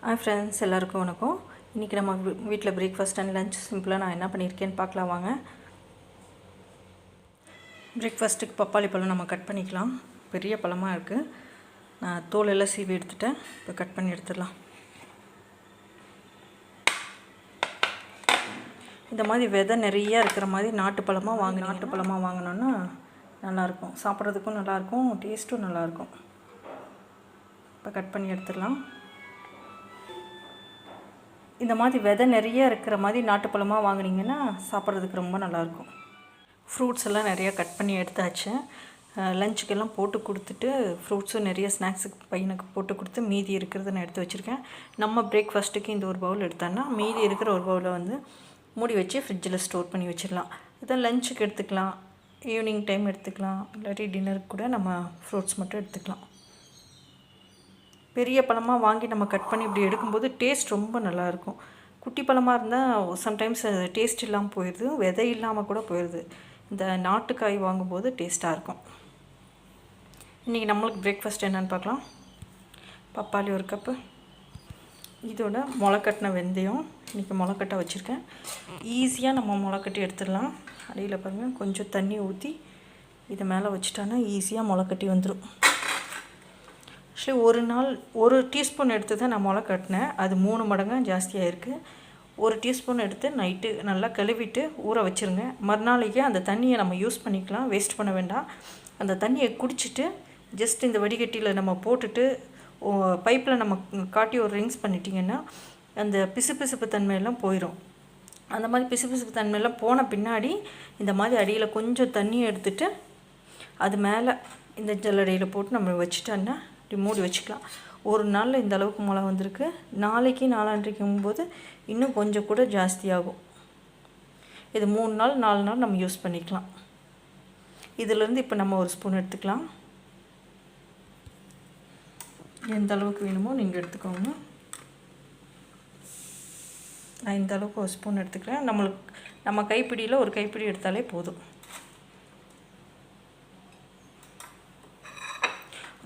Hi friends, எல்லாருக்கும் வணக்கம். இன்றைக்கி நம்ம வீட்டில் பிரேக்ஃபாஸ்ட் அண்ட் லஞ்ச் சிம்பிளாக நான் என்ன பண்ணியிருக்கேன்னு பார்க்கலாம் வாங்க. பிரேக்ஃபாஸ்ட்டுக்கு பப்பாளி பழம் நம்ம கட் பண்ணிக்கலாம். பெரிய பழமாக இருக்குது. நான் தோலெல்லாம் சீவி எடுத்துட்டேன். இப்போ கட் பண்ணி எடுத்துடலாம். இந்த மாதிரி விதை நிறையா இருக்கிற மாதிரி நாட்டு பழமாக வாங்கினோன்னா நல்லாயிருக்கும். சாப்பிட்றதுக்கும் நல்லாயிருக்கும், டேஸ்ட்டும் நல்லாயிருக்கும். இப்போ கட் பண்ணி எடுத்துடலாம். இந்த மாதிரி விதை நிறைய இருக்கிற மாதிரி நாட்டுப்பழமாக வாங்கினீங்கன்னா சாப்பிட்றதுக்கு ரொம்ப நல்லாயிருக்கும். ஃப்ரூட்ஸ் எல்லாம் நிறையா கட் பண்ணி எடுத்தாச்சு. லஞ்சுக்கெல்லாம் போட்டு கொடுத்துட்டு ஃப்ரூட்ஸும் நிறைய ஸ்நாக்ஸுக்கு பையனுக்கு போட்டு கொடுத்து மீதி இருக்கிறத நான் எடுத்து வச்சுருக்கேன். நம்ம பிரேக்ஃபாஸ்ட்டுக்கு இந்த ஒரு பவுல் எடுத்தோன்னா மீதி இருக்கிற ஒரு பவுலை வந்து மூடி வச்சு ஃப்ரிட்ஜில் ஸ்டோர் பண்ணி வச்சிடலாம். இதை லஞ்சுக்கு எடுத்துக்கலாம், ஈவினிங் டைம் எடுத்துக்கலாம், இல்லாட்டி டின்னருக்கு கூட நம்ம ஃப்ரூட்ஸ் மட்டும் எடுத்துக்கலாம். பெரிய பழமாக வாங்கி நம்ம கட் பண்ணி இப்படி எடுக்கும்போது டேஸ்ட் ரொம்ப நல்லாயிருக்கும். குட்டி பழமாக இருந்தால் சம்டைம்ஸ் டேஸ்ட் இல்லாமல் போயிடுது, விதை இல்லாமல் கூட போயிடுது. இந்த நாட்டுக்காய் வாங்கும்போது டேஸ்ட்டாக இருக்கும். இன்றைக்கி நம்மளுக்கு பிரேக்ஃபாஸ்ட் என்னென்னு பார்க்கலாம். பப்பாளி ஒரு கப்பு, இதோட முளைக்கட்டின வெந்தயம். இன்றைக்கி முளைக்கட்ட வச்சுருக்கேன். ஈஸியாக நம்ம முளைக்கட்டி எடுத்துடலாம். அடியில் பாருங்கள், கொஞ்சம் தண்ணி ஊற்றி இதை மேலே வச்சுட்டோன்னா ஈஸியாக முளைக்கட்டி வந்துடும். ஆக்சுவலி ஒரு நாள் 1 டீஸ்பூன் எடுத்து தான் நான் முளை கட்டினேன். அது 3 மடங்கு ஜாஸ்தியாக இருக்குது. 1 டீஸ்பூன் எடுத்து நைட்டு நல்லா கழுவிட்டு ஊற வச்சுருங்க. மறுநாளைக்கு அந்த தண்ணியை நம்ம யூஸ் பண்ணிக்கலாம், வேஸ்ட் பண்ண வேண்டாம். அந்த தண்ணியை குடிச்சிட்டு ஜஸ்ட் இந்த வடிகட்டியில் நம்ம போட்டுட்டு பைப்பில் நம்ம காட்டி ஒரு ரிங்ஸ் பண்ணிட்டிங்கன்னா அந்த பிசுபிசுப்பு தன்மையெல்லாம் போயிடும். அந்த மாதிரி பிசுபிசுப்பு தன்மையெல்லாம் போன பின்னாடி இந்த மாதிரி அடியில் கொஞ்சம் தண்ணியை எடுத்துகிட்டு அது மேலே இந்த ஜல்லடையில் போட்டு நம்ம வச்சுட்டோன்னா இப்படி மூடி வச்சுக்கலாம். ஒரு நாளில் இந்த அளவுக்கு முளை வந்திருக்கு. நாளைக்கு நாளான்றைக்கும் போது இன்னும் கொஞ்சம் கூட ஜாஸ்தியாகும். இது 3 நாள் 4 நாள் நம்ம யூஸ் பண்ணிக்கலாம். இதிலேருந்து இப்போ நம்ம ஒரு ஸ்பூன் எடுத்துக்கலாம். எந்த அளவுக்கு வேணுமோ நீங்கள் எடுத்துக்கோங்க. நான் இந்த அளவுக்கு ஒரு ஸ்பூன் எடுத்துக்கிறேன். நம்ம கைப்பிடியில் ஒரு கைப்பிடி எடுத்தாலே போதும்.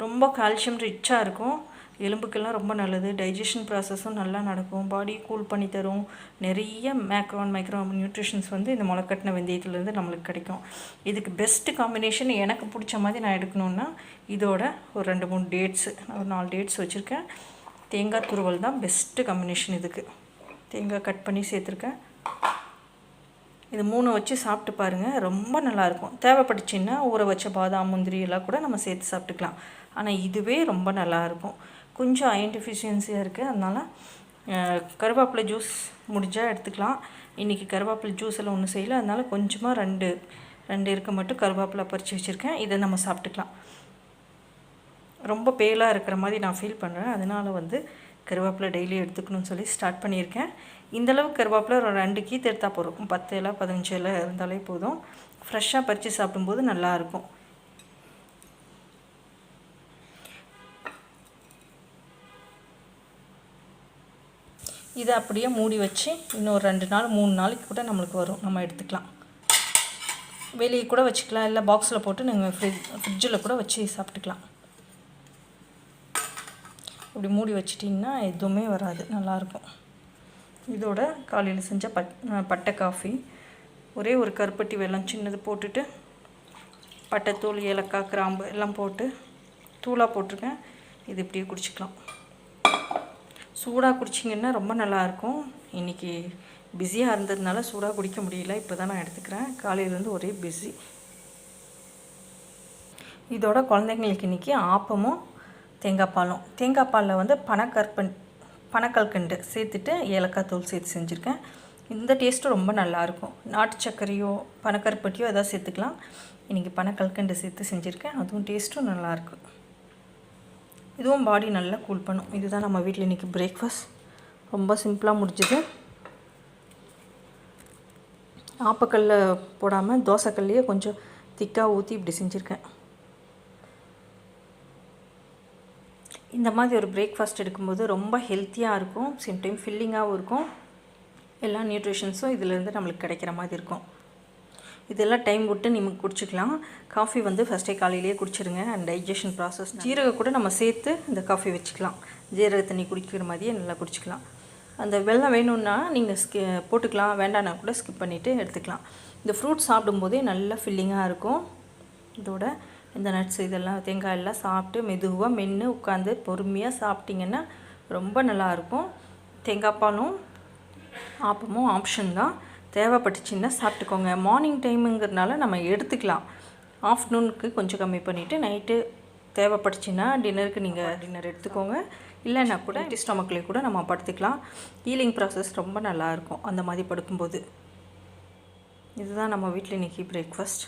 ரொம்ப கால்சியம் ரிச்சாக இருக்கும். எலும்புக்கெல்லாம் ரொம்ப நல்லது. டைஜஷன் ப்ராசஸும் நல்லா நடக்கும். பாடி கூல் பண்ணி தரும். நிறைய மைக்ரோ நியூட்ரிஷன்ஸ் வந்து இந்த முளைக்கட்டின வெந்தயத்துலேருந்து நம்மளுக்கு கிடைக்கும். இதுக்கு பெஸ்ட்டு காம்பினேஷன் எனக்கு பிடிச்ச மாதிரி நான் எடுக்கணுன்னா இதோட ஒரு 2-3 டேட்ஸு, ஒரு 4 டேட்ஸ் வச்சுருக்கேன். தேங்காய் துருவல் தான் பெஸ்ட்டு காம்பினேஷன் இதுக்கு. தேங்காய் கட் பண்ணி சேர்த்துருக்கேன். இது 3 வச்சு சாப்பிட்டு பாருங்கள், ரொம்ப நல்லாயிருக்கும். தேவைப்பட்டுச்சின்னா ஊற வச்ச பாதாம் முந்திரி எல்லாம் கூட நம்ம சேர்த்து சாப்பிட்டுக்கலாம். ஆனால் இதுவே ரொம்ப நல்லாயிருக்கும். கொஞ்சம் அயன் டெஃபிஷியன்சியாக இருக்குது, அதனால் கருவேப்பிலை ஜூஸ் முடிஞ்சால் எடுத்துக்கலாம். இன்றைக்கி கருவேப்பிலை ஜூஸ் எல்லாம் ஒன்றும் செய்யலை, அதனால் கொஞ்சமாக 2 இருக்க மட்டும் கருவேப்பிலை பறித்து வச்சுருக்கேன். இதை நம்ம சாப்பிட்டுக்கலாம். ரொம்ப பேலாக இருக்கிற மாதிரி நான் ஃபீல் பண்ணுறேன், அதனால் வந்து கருவேப்பிலை டெய்லி எடுத்துக்கணும்னு சொல்லி ஸ்டார்ட் பண்ணியிருக்கேன். இந்தளவுக்கு கருவேப்பிலை ஒரு 2 கீத்து எடுத்தால் போதும். 10 இலை 15 இலை இருந்தாலே போதும். ஃப்ரெஷ்ஷாக பறித்து சாப்பிடும்போது நல்லாயிருக்கும். இதை அப்படியே மூடி வச்சு இன்னொரு 2 நாள் 3 நாளைக்கு கூட நம்மளுக்கு வரும். நம்ம எடுத்துக்கலாம். வெளியே கூட வச்சுக்கலாம், இல்லை பாக்ஸில் போட்டு நீங்கள் ஃப்ரிட்ஜில் கூட வச்சு சாப்பிட்டுக்கலாம். இப்படி மூடி வச்சிட்டிங்கன்னா எதுவுமே வராது, நல்லாயிருக்கும். இதோட காலையில் செஞ்ச பட்டை காஃபி, ஒரே ஒரு கருப்பட்டி வெல்லம் சின்னது போட்டுட்டு பட்டைத்தூள், ஏலக்காய், கிராம்பு எல்லாம் போட்டு தூளாக போட்டிருக்கேன். இது இப்படியே குடிச்சிக்கலாம். சூடாக குடிச்சிங்கன்னா ரொம்ப நல்லாயிருக்கும். இன்றைக்கி பிஸியாக இருந்ததுனால சூடாக குடிக்க முடியல, இப்போ தான் நான் எடுத்துக்கிறேன். காலையிலேருந்து ஒரே பிஸி. இதோட குழந்தைங்களுக்கு இன்றைக்கி ஆப்பமும் தேங்காய் பாலில் வந்து பனக்கல்கண்டு சேர்த்துட்டு ஏலக்காய் தூள் சேர்த்து செஞ்சுருக்கேன். இந்த டேஸ்ட்டும் ரொம்ப நல்லாயிருக்கும். நாட்டு சர்க்கரையோ பனக்கருப்பட்டியோ எதாவது சேர்த்துக்கலாம். இன்றைக்கி பனக்கல்கண்டு சேர்த்து செஞ்சுருக்கேன், அதுவும் டேஸ்ட்டும் நல்லாயிருக்கும். இதுவும் பாடி நல்லா கூல் பண்ணும். இதுதான் நம்ம வீட்டில் இன்றைக்கி பிரேக்ஃபாஸ்ட். ரொம்ப சிம்பிளாக முடிஞ்சுது. ஆப்பக்கல்ல போடாமல் தோசைக்கல்லையே கொஞ்சம் திக்காக ஊற்றி இப்படி செஞ்சுருக்கேன். இந்த மாதிரி ஒரு பிரேக்ஃபாஸ்ட் எடுக்கும்போது ரொம்ப ஹெல்த்தியாக இருக்கும், சேம் டைம் ஃபில்லிங்காகவும் இருக்கும். எல்லா நியூட்ரிஷன்ஸும் இதிலேருந்து நம்மளுக்கு கிடைக்கிற மாதிரி இருக்கும். இதெல்லாம் டைம் விட்டு நீங்கள் குடிச்சிக்கலாம். காஃபி வந்து ஃபஸ்ட்டே காலையிலேயே குடிச்சிடுங்க. அண்ட் டைஜஷன் ப்ராசஸ் ஜீரகம் கூட நம்ம சேர்த்து இந்த காஃபி வச்சுக்கலாம். ஜீரக தண்ணி குடிக்கிற மாதிரியே நல்லா குடிச்சிக்கலாம். அந்த வெல்லம் வேணும்னா நீங்கள் போட்டுக்கலாம், வேண்டான்னா கூட ஸ்கிப் பண்ணிவிட்டு எடுத்துக்கலாம். இந்த ஃப்ரூட் சாப்பிடும்போதே நல்லா ஃபில்லிங்காக இருக்கும். இதோட இந்த நட்ஸ் இதெல்லாம் தேங்காய் எல்லாம் சாப்பிட்டு மெதுவாக மென்று உட்காந்து பொறுமையாக சாப்பிட்டிங்கன்னா ரொம்ப நல்லாயிருக்கும். தேங்காய் பாலும் ஆப்பமும் ஆப்ஷன் தான், தேவைப்பட்டுச்சின்னா சாப்பிட்டுக்கோங்க. மார்னிங் டைமுங்கிறதுனால நம்ம எடுத்துக்கலாம். ஆஃப்டர்நூனுக்கு கொஞ்சம் கம்மி பண்ணிவிட்டு நைட்டு தேவைப்பட்டுச்சின்னா டின்னருக்கு நீங்கள் டின்னர் எடுத்துக்கோங்க. இல்லைன்னா கூட ஸ்டொமக்கில் கூட நம்ம படுத்துக்கலாம். ஹீலிங் ப்ராசஸ் ரொம்ப நல்லாயிருக்கும் அந்த மாதிரி படுக்கும்போது. இதுதான் நம்ம வீட்டில் இன்றைக்கி பிரேக்ஃபாஸ்ட்.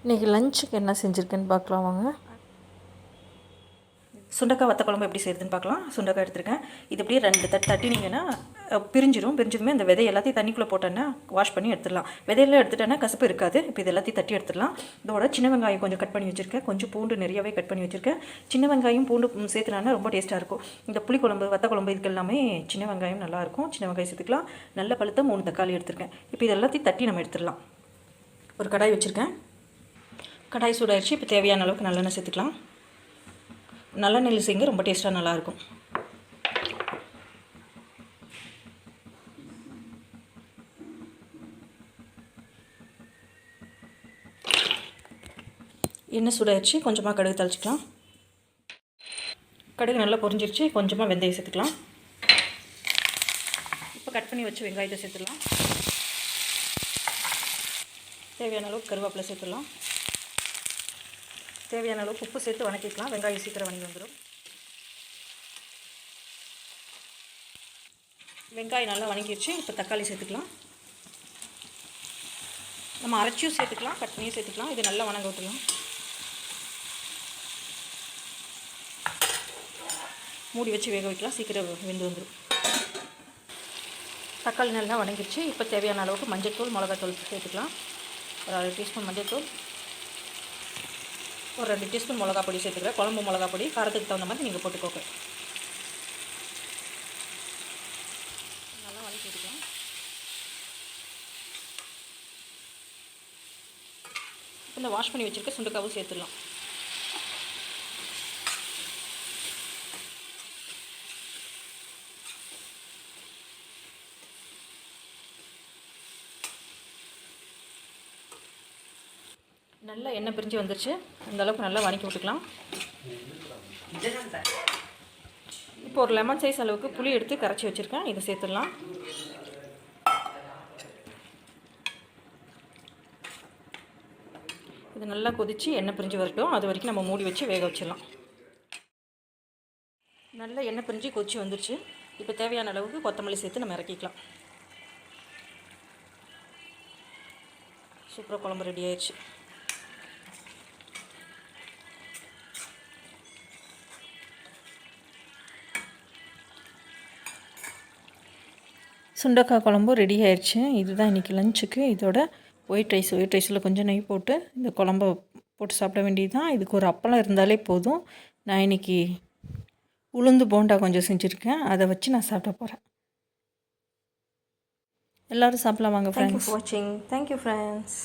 இன்றைக்கி லஞ்சுக்கு என்ன செஞ்சுருக்கேன்னு பார்க்கலாம் வாங்க. சுண்டக்காய் வத்த குழம்பு எப்படி செய்யுதுன்னு பார்க்கலாம். சுண்டக்காய் எடுத்துருக்கேன். இது அப்படியே 2 தட்டு தட்டினீங்கன்னா பிரிஞ்சிடுமே அந்த விதை எல்லாத்தையும் தண்ணிக்குள்ளே போட்டோன்னா வாஷ் பண்ணி எடுத்துடலாம். விதையெல்லாம் எடுத்துட்டோன்னா கசப்பு இருக்காது. இப்போ இது எல்லாத்தையும் தட்டி எடுத்துடலாம். இதோட சின்ன வெங்காயம் கொஞ்சம் கட் பண்ணி வச்சுருக்கேன். கொஞ்சம் பூண்டு நிறையவே கட் பண்ணி வச்சுருக்கேன். சின்ன வெங்காயம் பூண்டு சேர்த்துனா ரொம்ப டேஸ்ட்டாக இருக்கும். இந்த புளிக்குழம்பு வத்த குழம்பு இதுக்கு எல்லாமே சின்ன வெங்காயம் நல்லாயிருக்கும். சின்ன வெங்காயம் சேர்த்துக்கலாம். நல்ல பழுத்த 3 தக்காளி எடுத்துருக்கேன். இப்போ இது எல்லாத்தையும் தட்டி நம்ம எடுத்துடலாம். ஒரு கடாய் வச்சுருக்கேன். கடாய் சூடாயிடுச்சு. இப்போ தேவையான அளவுக்கு நல்லெண்ணெய் சேர்த்துக்கலாம். நல்லெண்ணெயில் செய்யுங்க, ரொம்ப டேஸ்ட்டாக நல்லாயிருக்கும். எண்ணெய் சூடாயிடுச்சு. கொஞ்சமாக கடுகு தளிச்சிக்கலாம். கடுகு நல்லா பொரிஞ்சிருச்சு. கொஞ்சமாக வெந்தயம் சேர்த்துக்கலாம். இப்போ கட் பண்ணி வச்சு வெங்காயத்தை சேர்த்துடலாம். தேவையான அளவுக்கு கருவேப்பிலை சேர்த்துடலாம். தேவையான அளவுக்கு உப்பு சேர்த்து வணக்கிக்கலாம். வெங்காயம் சீக்கிரம் வணங்கி வந்துடும். வெங்காயம் நல்லா வணங்கிடுச்சு. இப்போ தக்காளி சேர்த்துக்கலாம். நம்ம அரைச்சியும் சேர்த்துக்கலாம், கட் பண்ணியும் சேர்த்துக்கலாம். இது நல்லா வணங்க விட்டுலாம். மூடி வச்சு வேக வைக்கலாம். சீக்கிரம் வெந்து வந்துடும். தக்காளி நல்லா வணங்கிடுச்சு. இப்போ தேவையான அளவுக்கு மஞ்சள்தூள் மிளகாத்தூள் சேர்த்துக்கலாம். ஒரு 1/2 டீஸ்பூன் மஞ்சள்தூள், ஒரு 2 டீஸ்பூன் மிளகா பொடி சேர்த்துக்கிறேன். குழம்பு மிளகா பொடி காரத்துக்கு தகுந்த மாதிரி நீங்கள் போட்டுக்கோங்க. நல்லா வதக்கிக்கலாம். இப்போ இந்த வாஷ் பண்ணி வச்சுருக்க சுண்டக்காவும் சேர்த்துடலாம். நல்லா எண்ணெய் பிரிஞ்சு வந்துருச்சு. அந்த அளவுக்கு நல்லா வதக்கி விட்டுக்கலாம். இப்போ ஒரு லெமன் சைஸ் அளவுக்கு புளி எடுத்து கரைச்சி வச்சுருக்கேன். இதை சேர்த்துடலாம். இது நல்லா கொதித்து எண்ணெய் பிரிஞ்சு வரட்டும். அது வரைக்கும் நம்ம மூடி வச்சு வேக வச்சிடலாம். நல்லா எண்ணெய் பிரிஞ்சு கொதிச்சு வந்துருச்சு. இப்போ தேவையான அளவுக்கு கொத்தமல்லி சேர்த்து நம்ம இறக்கிக்கலாம். சூப்பராக குழம்பு ரெடி ஆயிடுச்சு. சுண்டக்காய் குழம்பு ரெடி ஆயிடுச்சு. இதுதான் இன்றைக்கி லஞ்சுக்கு. இதோட ஒயிட் ரைஸில் கொஞ்சம் நெய் போட்டு இந்த குழம்ப போட்டு சாப்பிட வேண்டியது தான். இதுக்கு ஒரு அப்பளம் இருந்தாலே போதும். நான் இன்றைக்கி உளுந்து போண்டா கொஞ்சம் செஞ்சுருக்கேன். அதை வச்சு நான் சாப்பிட போகிறேன். எல்லோரும் சாப்பிடலாம் வாங்க ஃப்ரெண்ட்ஸ். தேங்க்யூ ஃபார் வாட்சிங். Thank you friends.